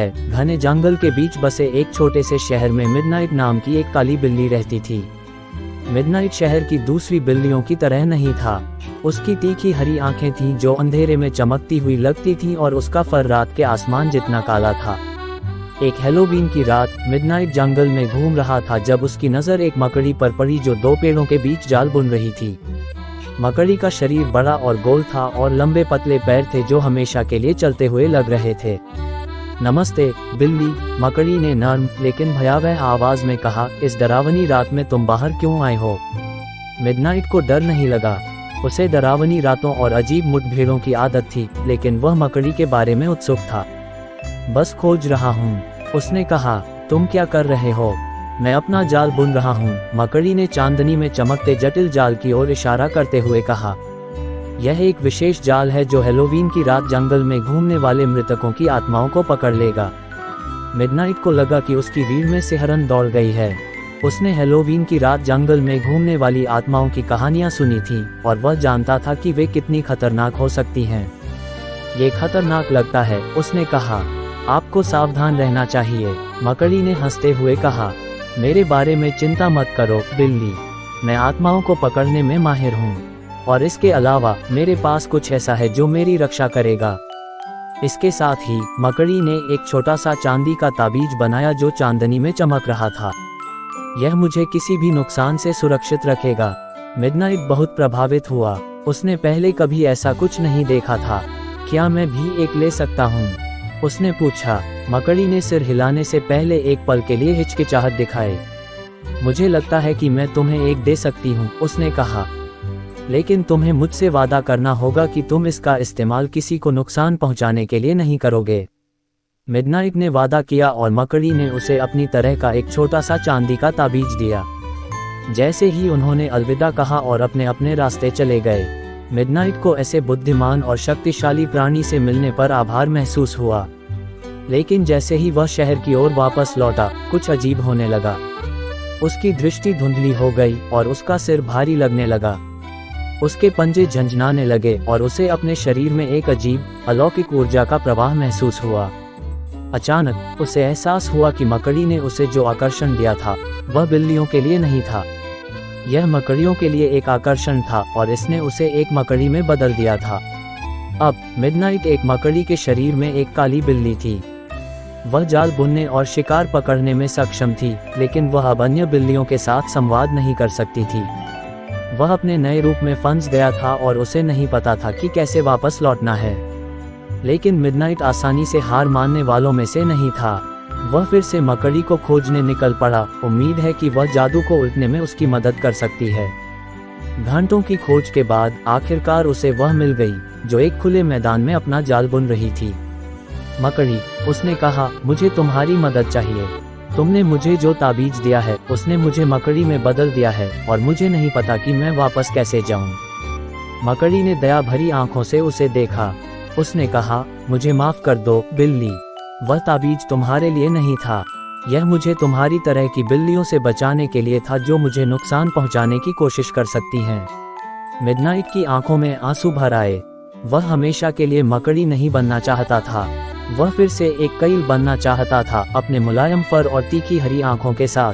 घने जंगल के बीच बसे एक छोटे से शहर में मिडनाइट नाम की एक काली बिल्ली रहती थी। मिडनाइट शहर की दूसरी बिल्लियों की तरह नहीं था। उसकी तीखी हरी आंखें थीं जो अंधेरे में चमकती हुई लगती थीं और उसका फर रात के आसमान जितना काला था। एक हैलोवीन की रात मिडनाइट जंगल में घूम रहा था जब उसकी नज़र एक मकड़ी पर पड़ी जो दो पेड़ों के बीच जाल बुन रही थी। मकड़ी का शरीर बड़ा और गोल था और लंबे पतले पैर थे जो हमेशा के लिए चलते हुए लग रहे थे। नमस्ते बिल्ली, मकड़ी ने नर्म लेकिन भयावह आवाज में कहा, इस डरावनी रात में तुम बाहर क्यों आए हो? मिडनाइट को डर नहीं लगा। उसे डरावनी रातों और अजीब मुठभेड़ों की आदत थी, लेकिन वह मकड़ी के बारे में उत्सुक था। बस खोज रहा हूँ, उसने कहा। तुम क्या कर रहे हो? मैं अपना जाल बुन रहा हूँ, मकड़ी ने चांदनी में चमकते जटिल जाल की ओर इशारा करते हुए कहा। यह एक विशेष जाल है जो हैलोवीन की रात जंगल में घूमने वाले मृतकों की आत्माओं को पकड़ लेगा। मिडनाइट को लगा कि उसकी रीढ़ में सिहरन दौड़ गई है। उसने हैलोवीन की रात जंगल में घूमने वाली आत्माओं की कहानियां सुनी थी और वह जानता था कि वे कितनी खतरनाक हो सकती हैं। ये खतरनाक लगता है, उसने कहा। आपको सावधान रहना चाहिए, मकड़ी ने हंसते हुए कहा। मेरे बारे में चिंता मत करो बिल्ली, मैं आत्माओं को पकड़ने में माहिर हूँ और इसके अलावा मेरे पास कुछ ऐसा है जो मेरी रक्षा करेगा। इसके साथ ही मकड़ी ने एक छोटा सा चांदी का ताबीज बनाया जो चांदनी में चमक रहा था। यह मुझे किसी भी नुकसान से सुरक्षित रखेगा। मिडनाइट बहुत प्रभावित हुआ। उसने पहले कभी ऐसा कुछ नहीं देखा था। क्या मैं भी एक ले सकता हूँ? उसने पूछा। मकड़ी ने सिर हिलाने से पहले एक पल के लिए हिचकिचाहट दिखाई। मुझे लगता है कि मैं तुम्हें एक दे सकती हूँ, उसने कहा, लेकिन तुम्हें मुझसे वादा करना होगा कि तुम इसका इस्तेमाल किसी को नुकसान पहुंचाने के लिए नहीं करोगे। मिडनाइट ने वादा किया और मकड़ी ने उसे अपनी तरह का एक छोटा सा चांदी का ताबीज दिया। जैसे ही उन्होंने अलविदा कहा और अपने अपने रास्ते चले गए, मिडनाइट को ऐसे बुद्धिमान और शक्तिशाली प्राणी से मिलने पर आभार महसूस हुआ। लेकिन जैसे ही वह शहर की ओर वापस लौटा, कुछ अजीब होने लगा। उसकी दृष्टि धुंधली हो गई और उसका सिर भारी लगने लगा। उसके पंजे झंझनाने लगे और उसे अपने शरीर में एक अजीब, अलौकिक ऊर्जा का प्रवाह महसूस हुआ। अचानक उसे एहसास हुआ कि मकड़ी ने उसे जो आकर्षण दिया था, वह बिल्लियों के लिए नहीं था। यह मकड़ियों के लिए एक आकर्षण था और इसने उसे एक मकड़ी में बदल दिया था। अब मिडनाइट एक मकड़ी के शरीर में एक काली बिल्ली थी। वह जाल बुनने और शिकार पकड़ने में सक्षम थी, लेकिन वह अब अन्य बिल्लियों के साथ संवाद नहीं कर सकती थी। वह अपने नए रूप में फंस गया था और उसे नहीं पता था कि कैसे वापस लौटना है। लेकिन मिडनाइट आसानी से हार मानने वालों में से नहीं था। वह फिर से मकड़ी को खोजने निकल पड़ा। उम्मीद है कि वह जादू को उलटने में उसकी मदद कर सकती है। घंटों की खोज के बाद आखिरकार उसे वह मिल गई जो एक खुले मैदान में अपना जाल बुन रही थी। मकड़ी, उसने कहा, मुझे तुम्हारी मदद चाहिए। तुमने मुझे जो ताबीज दिया है उसने मुझे मकड़ी में बदल दिया है और मुझे नहीं पता कि मैं वापस कैसे जाऊं। मकड़ी ने दया भरी आंखों से उसे देखा। उसने कहा, मुझे माफ कर दो बिल्ली, वह ताबीज तुम्हारे लिए नहीं था। यह मुझे तुम्हारी तरह की बिल्लियों से बचाने के लिए था जो मुझे नुकसान पहुंचाने की कोशिश कर सकती हैं। मिडनाइट की आंखों में आंसू भर आए। वह हमेशा के लिए मकड़ी नहीं बनना चाहता था। वह फिर से एक कईल बनना चाहता था, अपने मुलायम फर और तीखी हरी आंखों के साथ।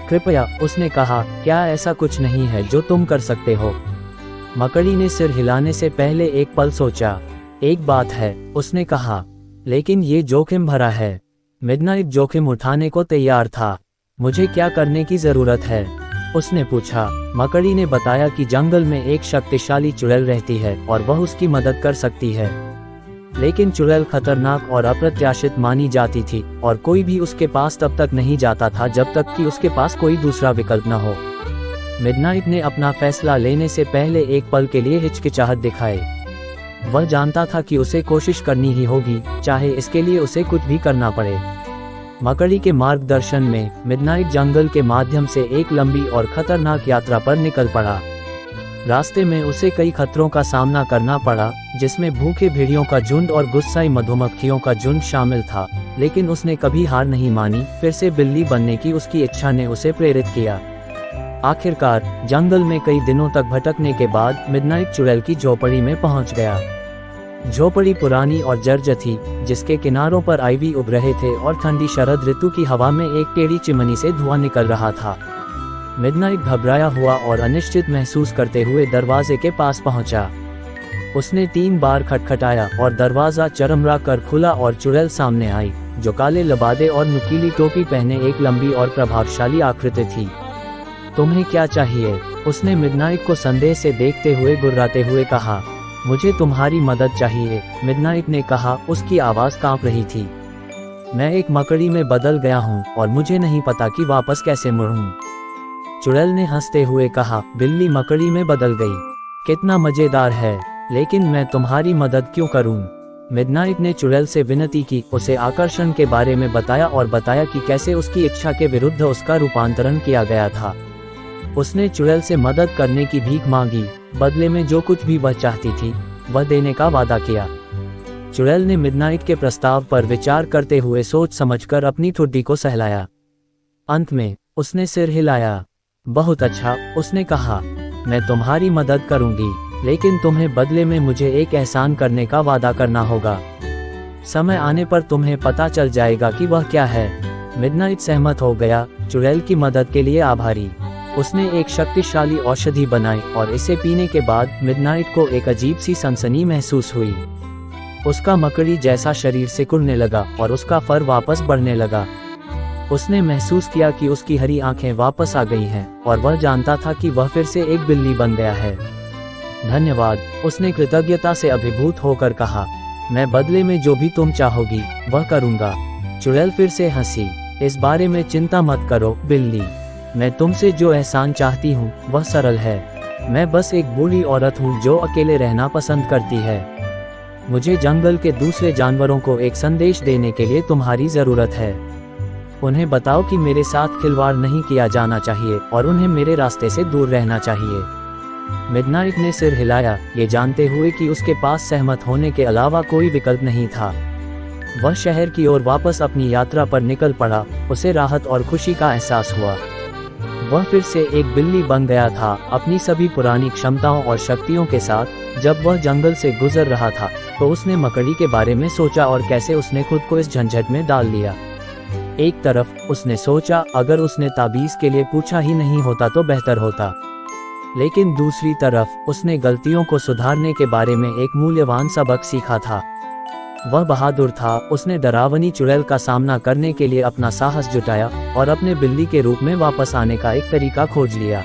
कृपया, उसने कहा, क्या ऐसा कुछ नहीं है जो तुम कर सकते हो? मकड़ी ने सिर हिलाने से पहले एक पल सोचा। एक बात है, उसने कहा, लेकिन ये जोखिम भरा है। मिडनाइट जोखिम उठाने को तैयार था। मुझे क्या करने की जरूरत है? उसने पूछा। मकड़ी ने बताया कि जंगल में एक शक्तिशाली चुड़ैल रहती है और वह उसकी मदद कर सकती है। लेकिन चुड़ैल खतरनाक और अप्रत्याशित मानी जाती थी और कोई भी उसके पास तब तक नहीं जाता था जब तक कि उसके पास कोई दूसरा विकल्प न हो। मिडनाइट ने अपना फैसला लेने से पहले एक पल के लिए हिचकिचाहट दिखाई। वह जानता था कि उसे कोशिश करनी ही होगी, चाहे इसके लिए उसे कुछ भी करना पड़े। मकड़ी के मार्गदर्शन में मिडनाइट जंगल के माध्यम से एक लंबी और खतरनाक यात्रा पर निकल पड़ा। रास्ते में उसे कई खतरों का सामना करना पड़ा, जिसमें भूखे भेड़ियों का झुंड और गुस्साई मधुमक्खियों का झुंड शामिल था, लेकिन उसने कभी हार नहीं मानी। फिर से बिल्ली बनने की उसकी इच्छा ने उसे प्रेरित किया। आखिरकार जंगल में कई दिनों तक भटकने के बाद मिडनाइट चुड़ैल की झोपड़ी में पहुंच गया। झोपड़ी पुरानी और जर्जर थी, जिसके किनारों पर आइवी उग रहे थे और ठंडी शरद ऋतु की हवा में एक टेढ़ी चिमनी से धुआं निकल रहा था। मिडनाइट घबराया हुआ और अनिश्चित महसूस करते हुए दरवाजे के पास पहुंचा। उसने 3 बार खटखटाया और दरवाजा चरमरा कर खुला और चुड़ैल सामने आई, जो काले लबादे और नुकीली टोपी पहने एक लंबी और प्रभावशाली आकृति थी। तुम्हें क्या चाहिए? उसने मिडनाइट को संदेह से देखते हुए गुर्राते हुए कहा। मुझे तुम्हारी मदद चाहिए, मिडनाइट ने कहा, उसकी आवाज़ कांप रही थी। मैं एक मकड़ी में बदल गया हूँ और मुझे नहीं पता कि वापस कैसे मुड़ूं। चुड़ैल ने हंसते हुए कहा, बिल्ली मकड़ी में बदल गई, कितना मजेदार है, लेकिन मैं तुम्हारी मदद क्यों करूं? मिडनाइट ने चुड़ैल से विनती की, उसे आकर्षण के बारे में बताया और बताया कि कैसे उसकी इच्छा के विरुद्ध उसका रूपांतरण किया गया था। उसने चुड़ैल से मदद करने की भीख मांगी, बदले में जो कुछ भी वह चाहती थी वह देने का वादा किया। चुड़ैल ने मिडनाइट के प्रस्ताव पर विचार करते हुए सोच समझकर अपनी ठुड्डी को सहलाया। अंत में उसने सिर हिलाया। बहुत अच्छा, उसने कहा, मैं तुम्हारी मदद करूंगी, लेकिन तुम्हें बदले में मुझे एक एहसान करने का वादा करना होगा। समय आने पर तुम्हें पता चल जाएगा कि वह क्या है। मिडनाइट सहमत हो गया, चुड़ैल की मदद के लिए आभारी। उसने एक शक्तिशाली औषधि बनाई और इसे पीने के बाद मिडनाइट को एक अजीब सी सनसनी महसूस हुई। उसका मकड़ी जैसा शरीर सिकुड़ने लगा और उसका फर वापस बढ़ने लगा। उसने महसूस किया कि उसकी हरी आंखें वापस आ गई हैं और वह जानता था कि वह फिर से एक बिल्ली बन गया है। धन्यवाद, उसने कृतज्ञता से अभिभूत होकर कहा। मैं बदले में जो भी तुम चाहोगी वह करूंगा। चुड़ैल फिर से हंसी। इस बारे में चिंता मत करो बिल्ली, मैं तुमसे जो एहसान चाहती हूँ वह सरल है। मैं बस एक बूढ़ी औरत हूँ जो अकेले रहना पसंद करती है। मुझे जंगल के दूसरे जानवरों को एक संदेश देने के लिए तुम्हारी जरूरत है। उन्हें बताओ कि मेरे साथ खिलवाड़ नहीं किया जाना चाहिए और उन्हें मेरे रास्ते से दूर रहना चाहिए। मिडनाइट ने सिर हिलाया, ये जानते हुए कि उसके पास सहमत होने के अलावा कोई विकल्प नहीं था। वह शहर की ओर वापस अपनी यात्रा पर निकल पड़ा। उसे राहत और खुशी का एहसास हुआ। वह फिर से एक बिल्ली बन गया था, अपनी सभी पुरानी क्षमताओं और शक्तियों के साथ। जब वह जंगल से गुजर रहा था तो उसने मकड़ी के बारे में सोचा और कैसे उसने खुद को इस झंझट में डाल लिया। एक तरफ उसने सोचा, अगर उसने ताबीज के लिए पूछा ही नहीं होता तो बेहतर होता, लेकिन दूसरी तरफ उसने गलतियों को सुधारने के बारे में एक मूल्यवान सबक सीखा था। वह बहादुर था। उसने डरावनी चुड़ैल का सामना करने के लिए अपना साहस जुटाया और अपने बिल्ली के रूप में वापस आने का एक तरीका खोज लिया।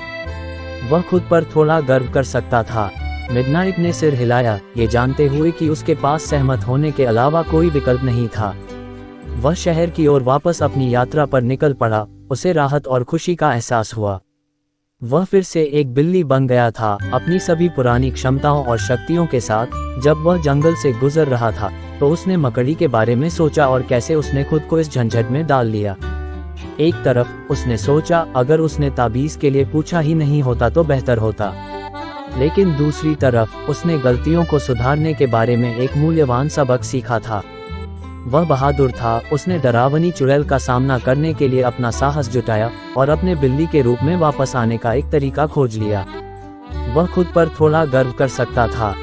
वह खुद पर थोड़ा गर्व कर सकता था। मिडनाइट ने सिर हिलाया, ये जानते हुए कि उसके पास सहमत होने के अलावा कोई विकल्प नहीं था। वह शहर की ओर वापस अपनी यात्रा पर निकल पड़ा। उसे राहत और खुशी का एहसास हुआ। वह फिर से एक बिल्ली बन गया था, अपनी सभी पुरानी क्षमताओं और शक्तियों के साथ। जब वह जंगल से गुजर रहा था तो उसने मकड़ी के बारे में सोचा और कैसे उसने खुद को इस झंझट में डाल लिया। एक तरफ उसने सोचा, अगर उसने ताबीज के लिए पूछा ही नहीं होता तो बेहतर होता, लेकिन दूसरी तरफ उसने गलतियों को सुधारने के बारे में एक मूल्यवान सबक सीखा था। वह बहादुर था। उसने डरावनी चुड़ैल का सामना करने के लिए अपना साहस जुटाया और अपने बिल्ली के रूप में वापस आने का एक तरीका खोज लिया। वह खुद पर थोड़ा गर्व कर सकता था।